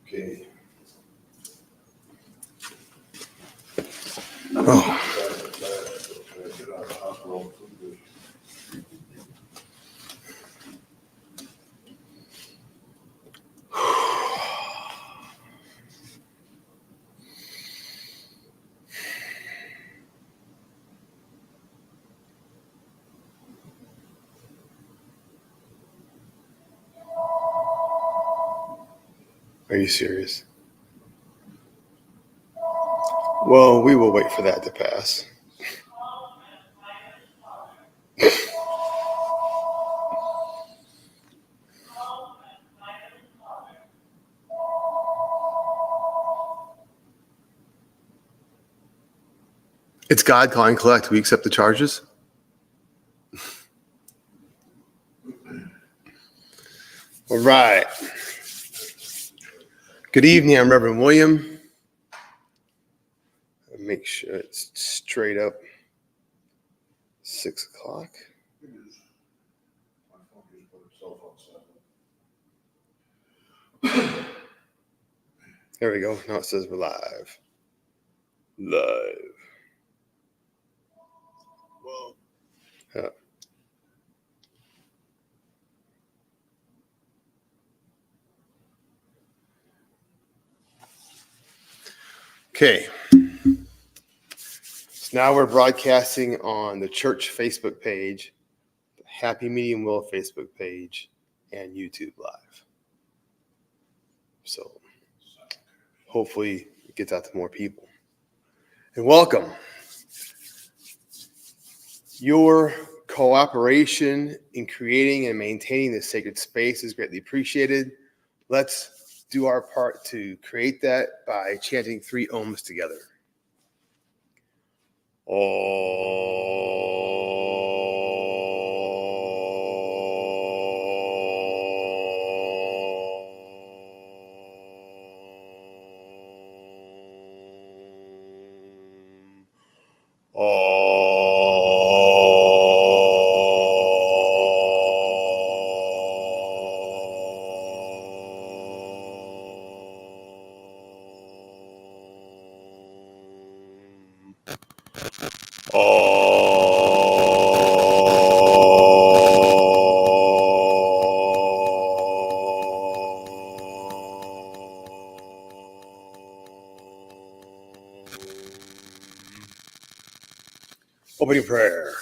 Okay. Oh. Are you serious? Well, we will wait for that to pass. It's God calling collect. We accept the charges. All right. Good evening. I'm Reverend William. Make sure it's straight up 6 o'clock. It is. My phone just put itself on silent. There we go. Now it says we're live. Live. Whoa. Yeah. Okay. So now we're broadcasting on the church Facebook page, the Happy Medium Will Facebook page, and YouTube Live. So hopefully it gets out to more people. And welcome. Your cooperation in creating and maintaining this sacred space is greatly appreciated. Let's do our part to create that by chanting 3 ohms together. Opening prayer.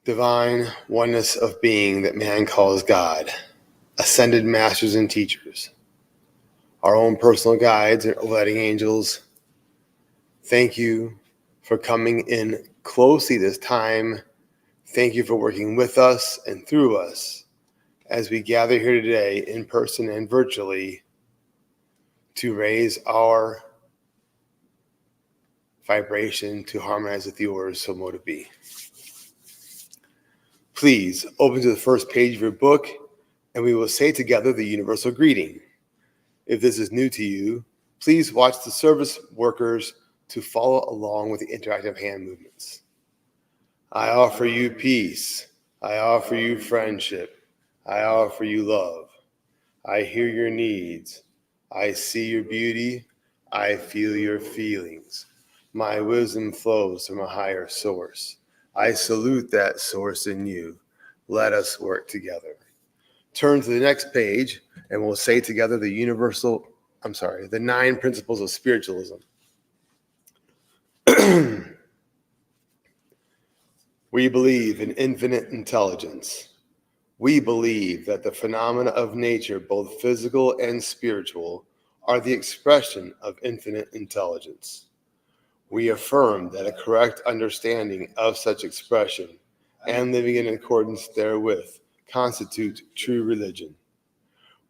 Divine oneness of being that man calls God, ascended masters and teachers, our own personal guides and overletting angels, thank you for coming in closely this time. Thank you for working with us and through us as we gather here today in person and virtually to raise our vibration to harmonize with yours, so mote it be. Please open to the first page of your book and we will say together the universal greeting. If this is new to you, please watch the service workers to follow along with the interactive hand movements. I offer you peace. I offer you friendship. I offer you love. I hear your needs. I see your beauty. I feel your feelings. My wisdom flows from a higher source. I salute that source in you. Let us work together. Turn to the next page and we'll say together the 9 principles of spiritualism. We believe in infinite intelligence. We believe that the phenomena of nature, both physical and spiritual, are the expression of infinite intelligence. We affirm that a correct understanding of such expression and living in accordance therewith constitute true religion.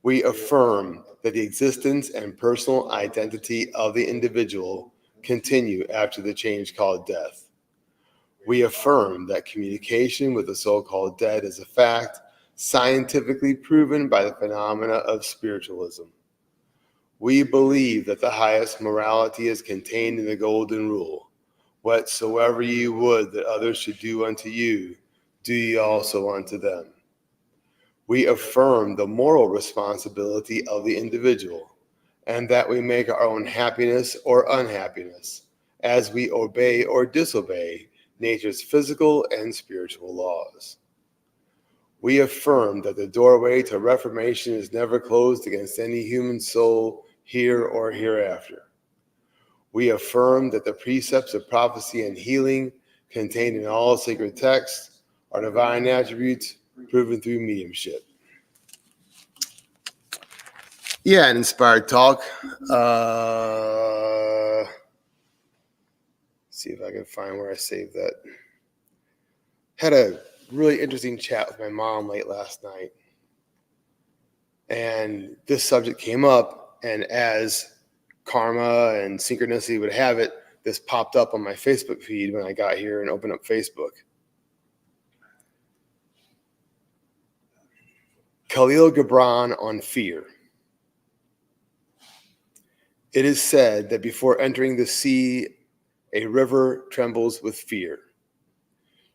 We affirm that the existence and personal identity of the individual continue after the change called death. We affirm that communication with the so-called dead is a fact scientifically proven by the phenomena of spiritualism. We believe that the highest morality is contained in the golden rule. Whatsoever ye would that others should do unto you, do ye also unto them. We affirm the moral responsibility of the individual and that we make our own happiness or unhappiness as we obey or disobey nature's physical and spiritual laws. We affirm that the doorway to reformation is never closed against any human soul here or hereafter. We affirm that the precepts of prophecy and healing contained in all sacred texts are divine attributes proven through mediumship. Yeah, an inspired talk. See if I can find where I saved that. Had a really interesting chat with my mom late last night. And this subject came up, and as karma and synchronicity would have it, this popped up on my Facebook feed when I got here and opened up Facebook. Khalil Gibran on fear. It is said that before entering the sea, a river trembles with fear.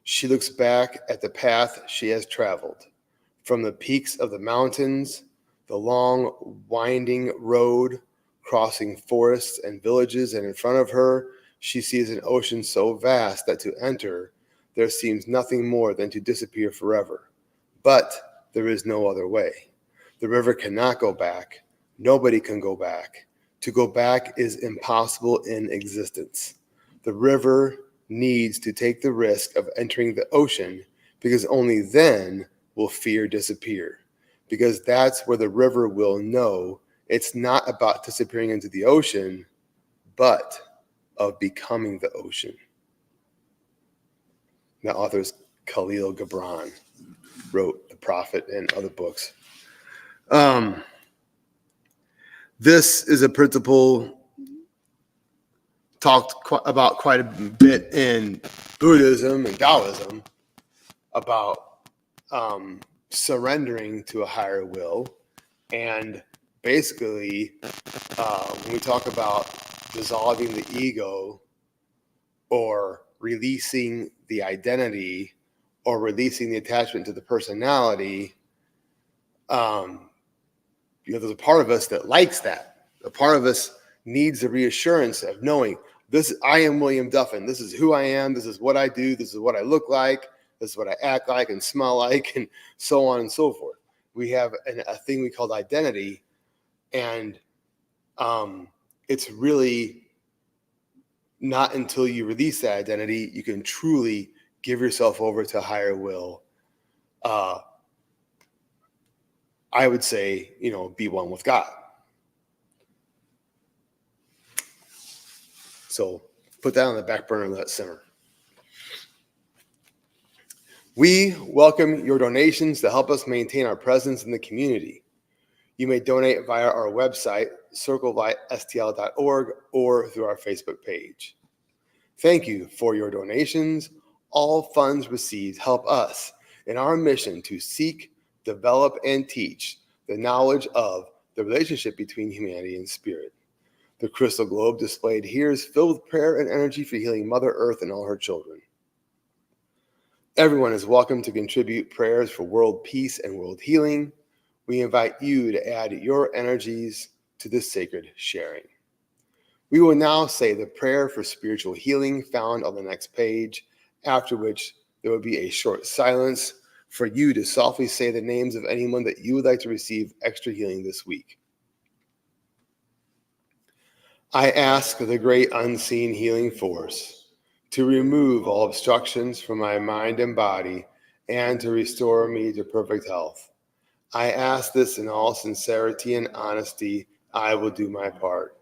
She looks back at the path she has traveled, from the peaks of the mountains, the long, winding road, crossing forests and villages, and in front of her, she sees an ocean so vast that to enter, there seems nothing more than to disappear forever. But there is no other way. The river cannot go back. Nobody can go back. To go back is impossible in existence. The river needs to take the risk of entering the ocean because only then will fear disappear. Because that's where the river will know it's not about disappearing into the ocean, but of becoming the ocean. The author is Khalil Gibran, wrote The Prophet and other books. This is a principle talked about quite a bit in Buddhism and Taoism about surrendering to a higher will. And basically, when we talk about dissolving the ego or releasing the identity or releasing the attachment to the personality, there's a part of us that likes that. A part of us needs the reassurance of knowing this. I am William Duffin. This is who I am. This is what I do. This is what I look like. This is what I act like and smell like, and so on and so forth. We have a thing we call identity, and it's really not until you release that identity you can truly give yourself over to higher will. I would say, be one with God. So put that on the back burner and let it simmer. We welcome your donations to help us maintain our presence in the community. You may donate via our website, circlevitestl.org, or through our Facebook page. Thank you for your donations. All funds received help us in our mission to seek, develop, and teach the knowledge of the relationship between humanity and spirit. The crystal globe displayed here is filled with prayer and energy for healing Mother Earth and all her children. Everyone is welcome to contribute prayers for world peace and world healing. We invite you to add your energies to this sacred sharing. We will now say the prayer for spiritual healing found on the next page, after which there will be a short silence for you to softly say the names of anyone that you would like to receive extra healing this week. I ask the great unseen healing force to remove all obstructions from my mind and body and to restore me to perfect health. I ask this in all sincerity and honesty. I will do my part.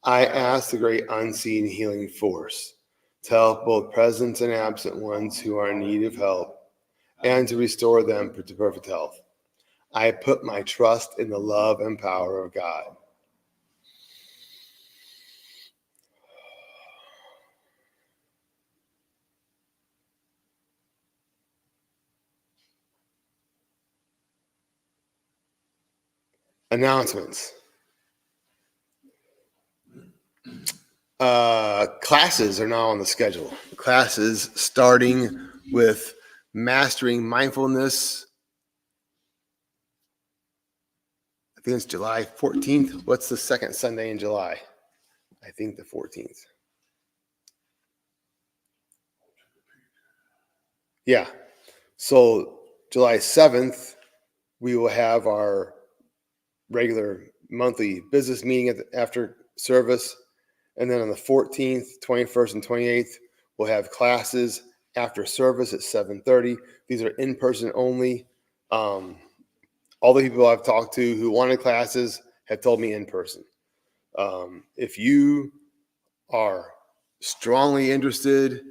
I ask the great unseen healing force to help both present and absent ones who are in need of help and to restore them to perfect health. I put my trust in the love and power of God. Announcements. Classes are now on the schedule. Classes starting with mastering mindfulness I think it's July 14th. What's the second Sunday in July? I think the 14th. Yeah. So July 7th, we will have our regular monthly business meeting after service. And then on the 14th, 21st, and 28th, we'll have classes after service at 7:30. These are in-person only. All the people I've talked to who wanted classes have told me in person. If you are strongly interested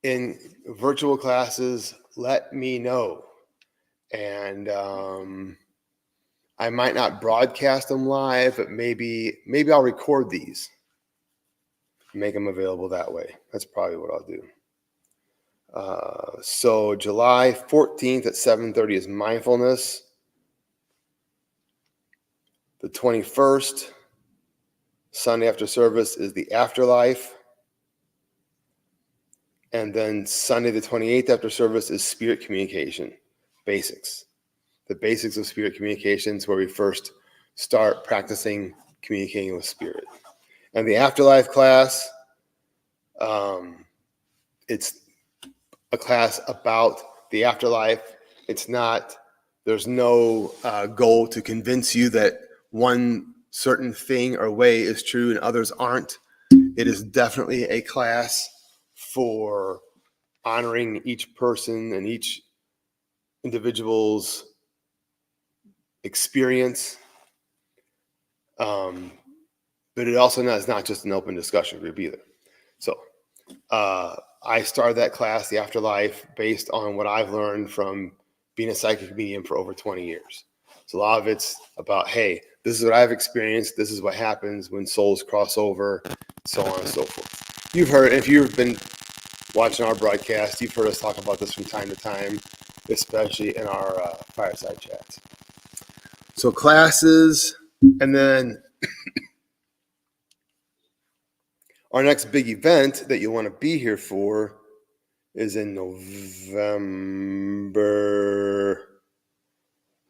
in virtual classes, let me know. And I might not broadcast them live, but maybe I'll record these, make them available that way. That's probably what I'll do. So July 14th at 7:30 is mindfulness. The 21st, Sunday after service, is the afterlife. And then Sunday the 28th after service is spirit communication, basics. The basics of spirit communication is where we first start practicing communicating with spirit. And the afterlife class, it's a class about the afterlife. There's no goal to convince you that one certain thing or way is true and others aren't. It is definitely a class for honoring each person and each individual's experience. But it also is not just an open discussion group either. So I started that class, the afterlife, based on what I've learned from being a psychic medium for over 20 years. So a lot of it's about, hey, this is what I've experienced. This is what happens when souls cross over, so on and so forth. You've heard, if you've been watching our broadcast, you've heard us talk about this from time to time, especially in our fireside chats. So classes, and then our next big event that you want to be here for is in November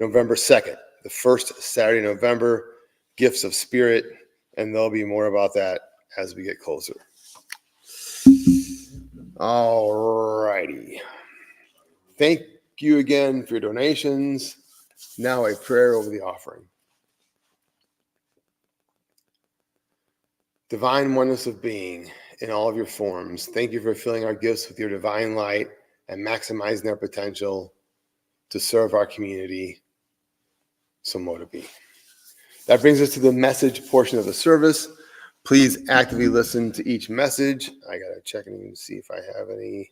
2nd, the first Saturday in November, Gifts of Spirit, and there'll be more about that as we get closer. All righty. Thank you again for your donations. Now a prayer over the offering. Divine oneness of being in all of your forms, thank you for filling our gifts with your divine light and maximizing their potential to serve our community. So more to be. That brings us to the message portion of the service. Please actively listen to each message. I got to check and see if I have any.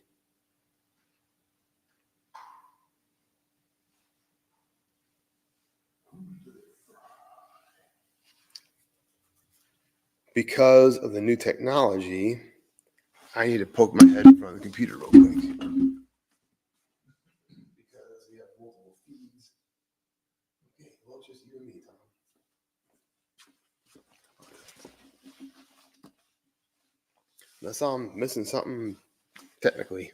Because of the new technology, I need to poke my head in front of the computer real quick. Because we have multiple feeds. Okay, well, it's just you and me, Tom. Unless I'm missing something technically.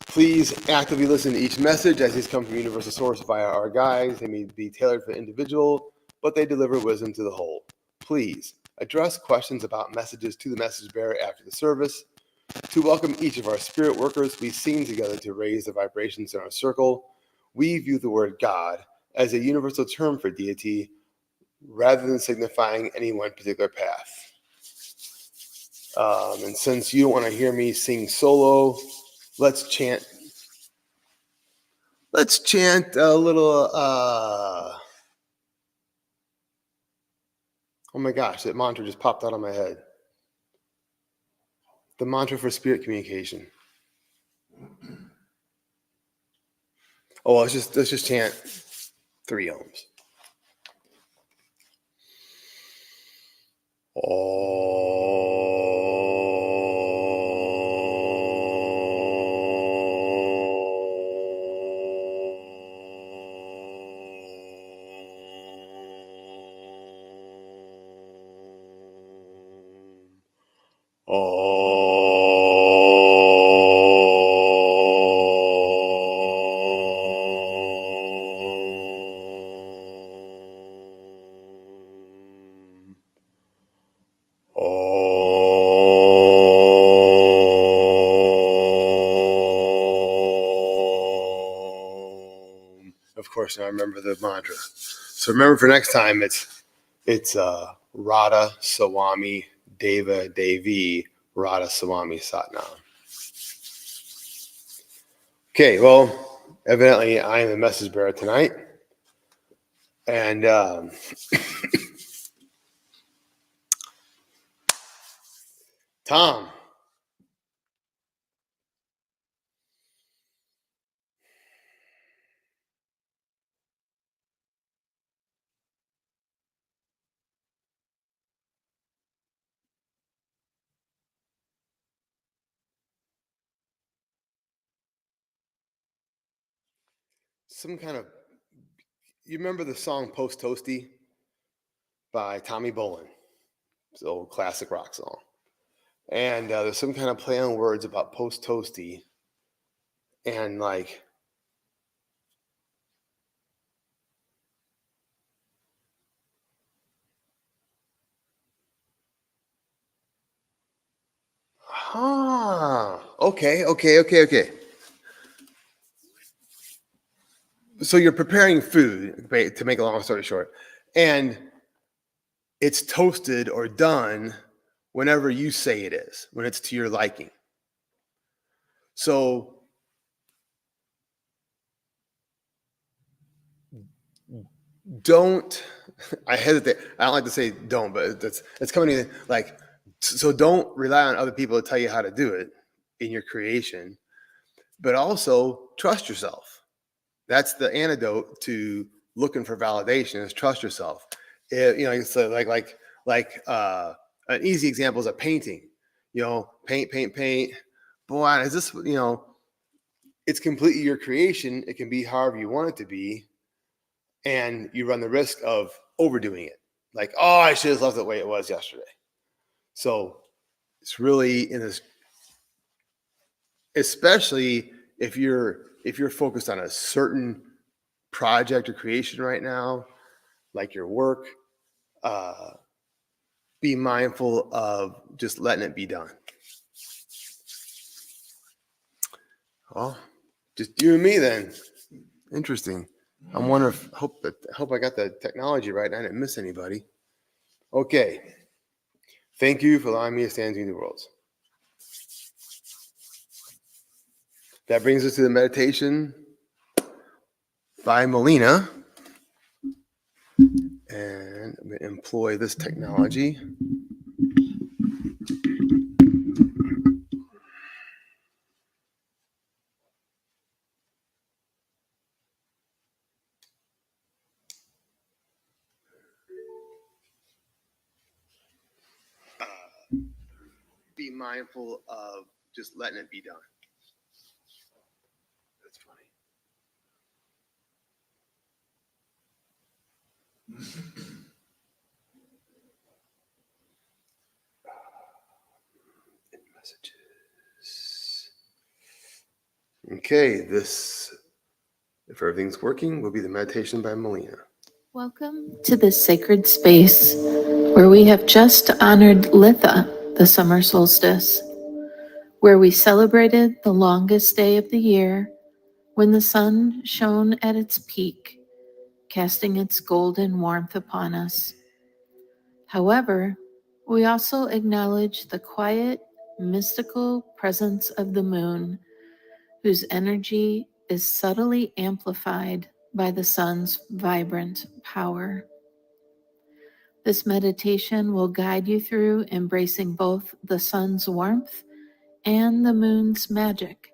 Please actively listen to each message as these come from Universal Source via our guides. They may be tailored for the individual, but they deliver wisdom to the whole. Please address questions about messages to the message bearer after the service. To welcome each of our spirit workers, we sing together to raise the vibrations in our circle. We view the word God as a universal term for deity rather than signifying any one particular path. And since you don't want to hear me sing solo, let's chant a little, oh my gosh, that mantra just popped out of my head. The mantra for spirit communication. Oh, let's just chant 3 ohms. course, now I remember the mantra. So remember for next time, it's Radha Swami Deva Devi Radha Swami Satnam. Okay, well, evidently I am the message bearer tonight. And Tom. Some kind of, you remember the song Post Toasty by Tommy Bolin? It's an old classic rock song. And there's some kind of play on words about Post Toasty. And like, okay. So you're preparing food, to make a long story short, and it's toasted or done whenever you say it is, when it's to your liking. So don't, I hesitate, I don't like to say don't, but it's coming in like, so don't rely on other people to tell you how to do it in your creation, but also trust yourself. That's the antidote to looking for validation, is trust yourself. It's like an easy example is a painting. Paint. Boy, is this, it's completely your creation. It can be however you want it to be. And you run the risk of overdoing it. Like, oh, I should have left it the way it was yesterday. So it's really in this, especially if you're focused on a certain project or creation right now, like your work, be mindful of just letting it be done. Oh, just you and me then. Interesting. I'm wondering if, hope I got the technology right and I didn't miss anybody. Okay. Thank you for allowing me to stand between the worlds. That brings us to the meditation by Melina. And I'm going to employ this technology. Be mindful of just letting it be done. That's funny. Messages. Okay, this, if everything's working, will be the meditation by Melina. Welcome to this sacred space where we have just honored Litha, the summer solstice, where we celebrated the longest day of the year when the sun shone at its peak, casting its golden warmth upon us. However, we also acknowledge the quiet, mystical presence of the moon, whose energy is subtly amplified by the sun's vibrant power. This meditation will guide you through embracing both the sun's warmth and the moon's magic,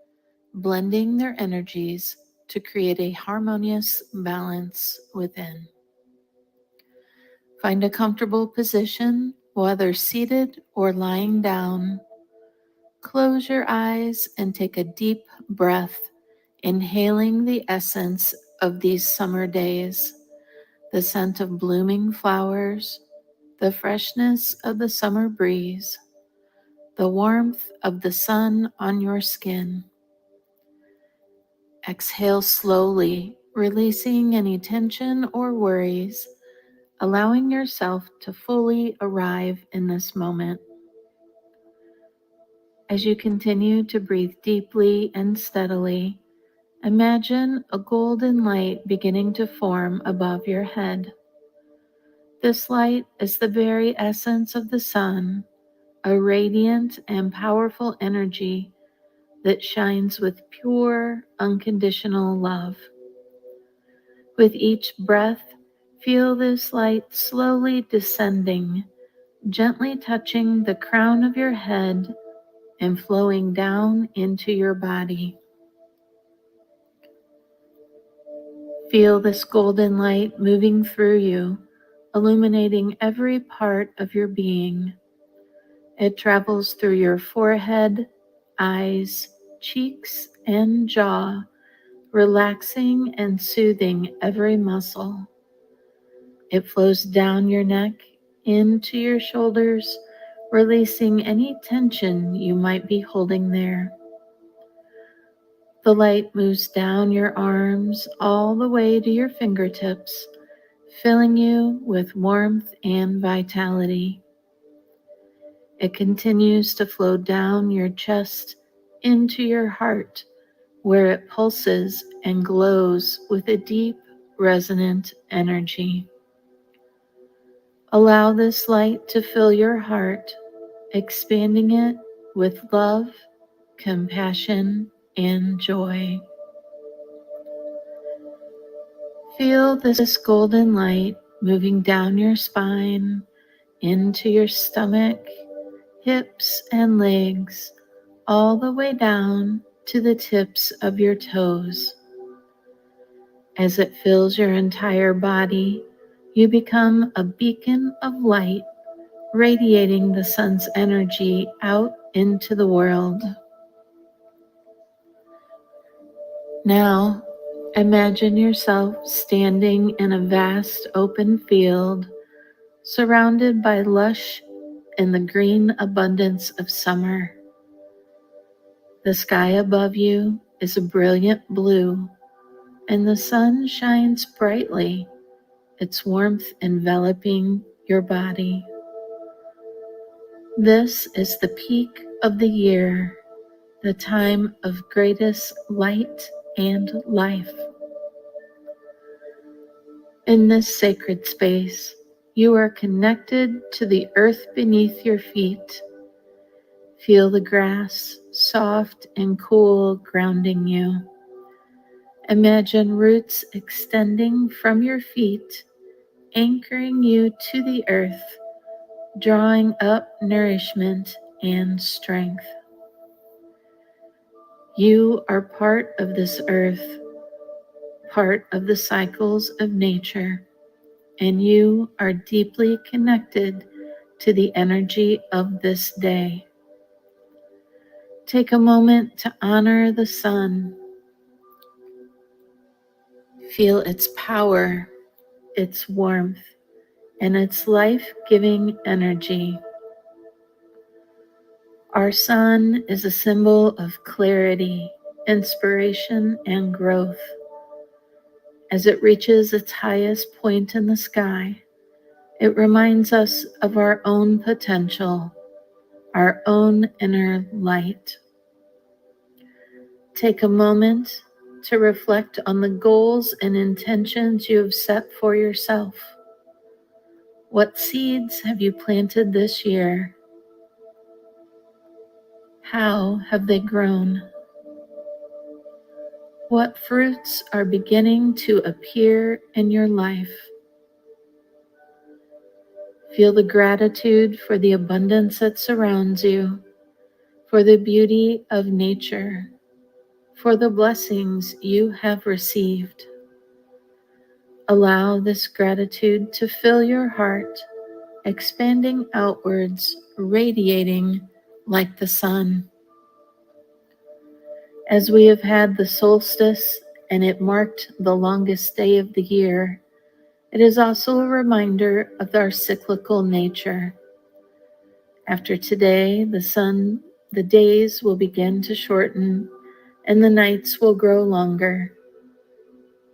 blending their energies to create a harmonious balance within. Find a comfortable position, whether seated or lying down. Close your eyes and take a deep breath, inhaling the essence of these summer days, the scent of blooming flowers, the freshness of the summer breeze, the warmth of the sun on your skin. Exhale slowly, releasing any tension or worries, allowing yourself to fully arrive in this moment. As you continue to breathe deeply and steadily, Imagine a golden light beginning to form above your head. This light is the very essence of the sun, a radiant and powerful energy that shines with pure, unconditional love. With each breath, feel this light slowly descending, gently touching the crown of your head and flowing down into your body. Feel this golden light moving through you, illuminating every part of your being. It travels through your forehead, eyes, cheeks, and jaw, relaxing and soothing every muscle. It flows down your neck, into your shoulders, releasing any tension you might be holding there. The light moves down your arms all the way to your fingertips, filling you with warmth and vitality. It continues to flow down your chest into your heart, where it pulses and glows with a deep, resonant energy. Allow this light to fill your heart, expanding it with love, compassion, and joy. Feel this golden light moving down your spine, into your stomach, hips, and legs, all the way down to the tips of your toes. As it fills your entire body, you become a beacon of light, radiating the sun's energy out into the world. Now, imagine yourself standing in a vast open field, surrounded by lush and the green abundance of summer. The sky above you is a brilliant blue, and the sun shines brightly, its warmth enveloping your body. This is the peak of the year, the time of greatest light and life. In this sacred space, you are connected to the earth beneath your feet. Feel the grass, soft and cool, grounding you. Imagine roots extending from your feet, anchoring you to the earth, drawing up nourishment and strength. You are part of this earth, part of the cycles of nature, and you are deeply connected to the energy of this day. Take a moment to honor the sun. Feel its power, its warmth, and its life-giving energy. Our sun is a symbol of clarity, inspiration, and growth. As it reaches its highest point in the sky, it reminds us of our own potential, our own inner light. Take a moment to reflect on the goals and intentions you have set for yourself. What seeds have you planted this year? How have they grown? What fruits are beginning to appear in your life? Feel the gratitude for the abundance that surrounds you, for the beauty of nature, for the blessings you have received. Allow this gratitude to fill your heart, expanding outwards, radiating like the sun. As we have had the solstice and it marked the longest day of the year, it is also a reminder of our cyclical nature. After today, the days will begin to shorten and the nights will grow longer.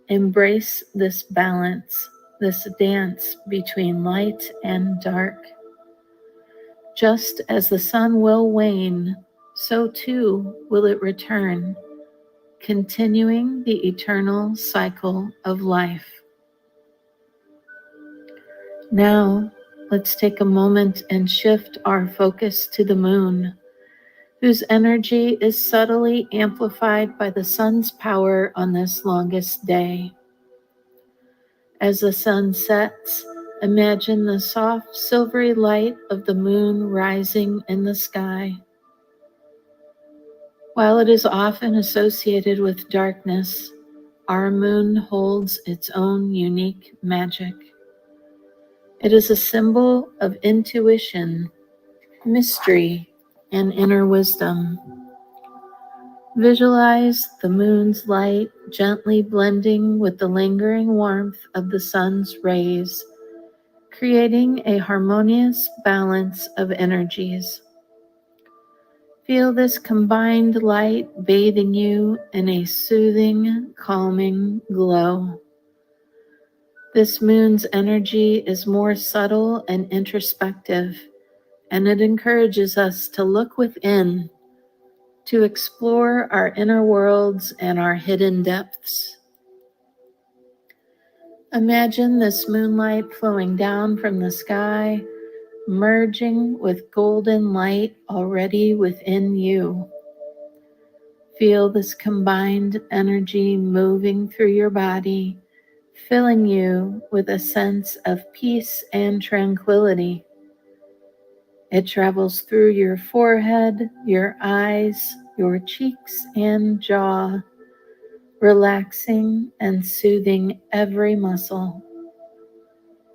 Embrace this balance, this dance between light and dark. Just as the sun will wane, so too will it return, continuing the eternal cycle of life. Now, let's take a moment and shift our focus to the moon, whose energy is subtly amplified by the sun's power on this longest day. As the sun sets, imagine the soft silvery light of the moon rising in the sky. While it is often associated with darkness, our moon holds its own unique magic. It is a symbol of intuition, mystery, and inner wisdom. Visualize the moon's light gently blending with the lingering warmth of the sun's rays, creating a harmonious balance of energies. Feel this combined light bathing you in a soothing, calming glow. This moon's energy is more subtle and introspective, and it encourages us to look within, to explore our inner worlds and our hidden depths. Imagine this moonlight flowing down from the sky, merging with golden light already within you. Feel this combined energy moving through your body, filling you with a sense of peace and tranquility. It travels through your forehead, your eyes, your cheeks, and jaw, relaxing and soothing every muscle.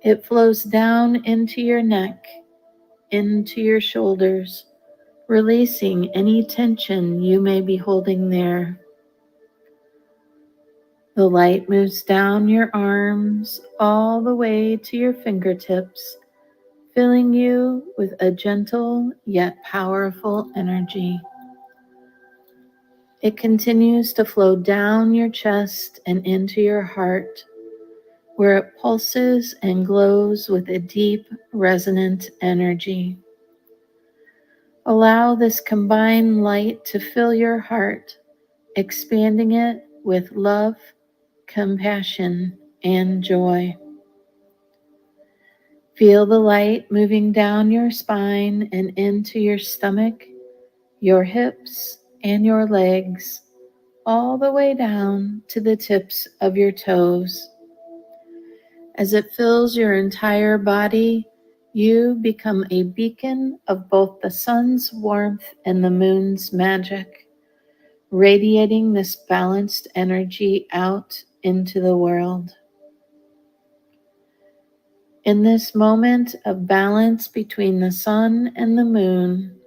It flows down into your neck, into your shoulders, releasing any tension you may be holding there. The light moves down your arms all the way to your fingertips, filling you with a gentle yet powerful energy. It continues to flow down your chest and into your heart, where it pulses and glows with a deep, resonant energy. Allow this combined light to fill your heart, expanding it with love, compassion, and joy. Feel the light moving down your spine and into your stomach, your hips, and your legs, all the way down to the tips of your toes. As it fills your entire body, you become a beacon of both the sun's warmth and the moon's magic, radiating this balanced energy out into the world. In this moment of balance between the sun and the moon,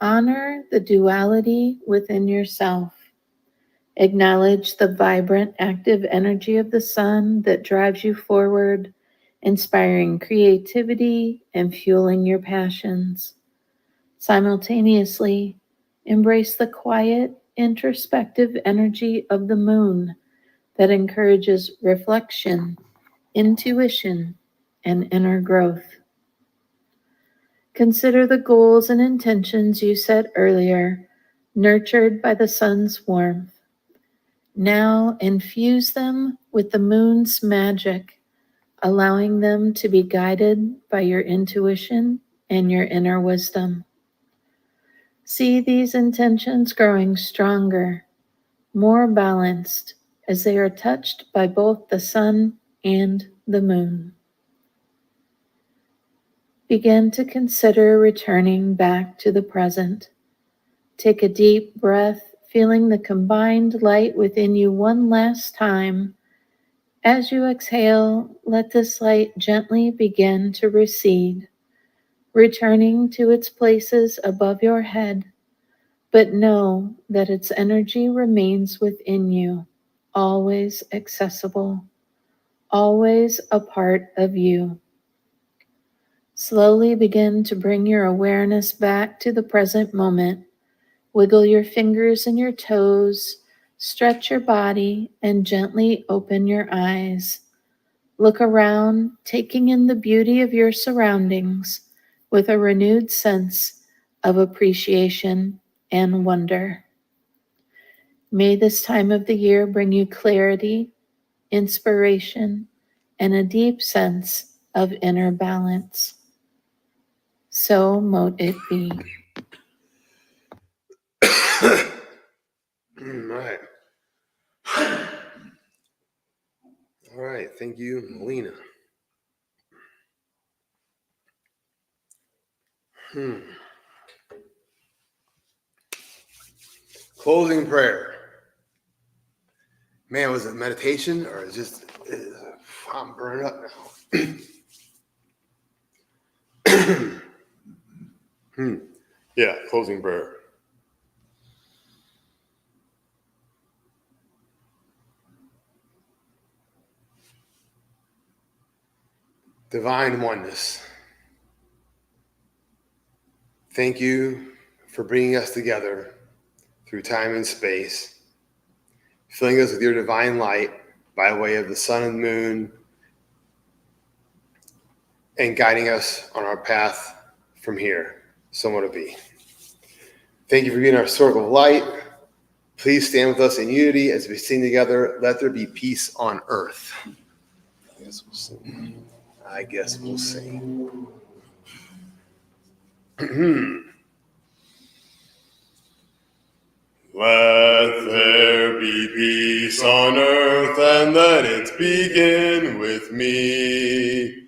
honor the duality within yourself. Acknowledge the vibrant, active energy of the sun that drives you forward, inspiring creativity and fueling your passions. Simultaneously, embrace the quiet, introspective energy of the moon that encourages reflection, intuition, and inner growth. Consider the goals and intentions you set earlier, nurtured by the sun's warmth. Now infuse them with the moon's magic, allowing them to be guided by your intuition and your inner wisdom. See these intentions growing stronger, more balanced, as they are touched by both the sun and the moon. Begin to consider returning back to the present. Take a deep breath, feeling the combined light within you one last time. As you exhale, let this light gently begin to recede, returning to its places above your head, but know that its energy remains within you, always accessible, always a part of you. Slowly begin to bring your awareness back to the present moment. Wiggle your fingers and your toes, stretch your body, and gently open your eyes. Look around, taking in the beauty of your surroundings with a renewed sense of appreciation and wonder. May this time of the year bring you clarity, inspiration, and a deep sense of inner balance. So mote it be. All right. Thank you, Melina. Closing prayer. Man, was it meditation or is just I'm burning up now? Yeah, closing prayer. Divine oneness. Thank you for bringing us together through time and space, filling us with your divine light by way of the sun and moon, and guiding us on our path from here, somewhere to be. Thank you for being our circle of light. Please stand with us in unity as we sing together, "Let there be peace on earth." I guess we'll sing. Let there be peace on earth, and let it begin with me.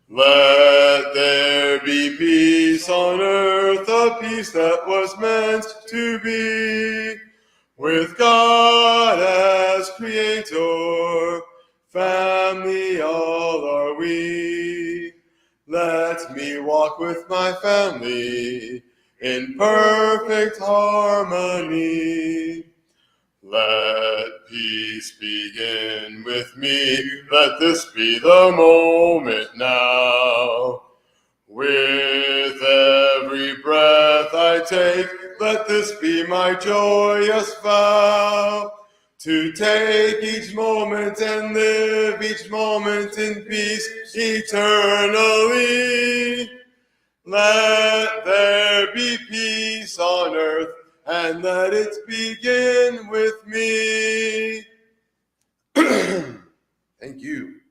Let there be peace on earth, a peace that was meant to be. With God as creator, family all are we. Let me walk with my family in perfect harmony. Let peace begin with me. Let this be the moment now. With every breath I take, let this be my joyous vow. To take each moment and live each moment in peace eternally. Let there be peace on earth, and let it begin with me. Thank you.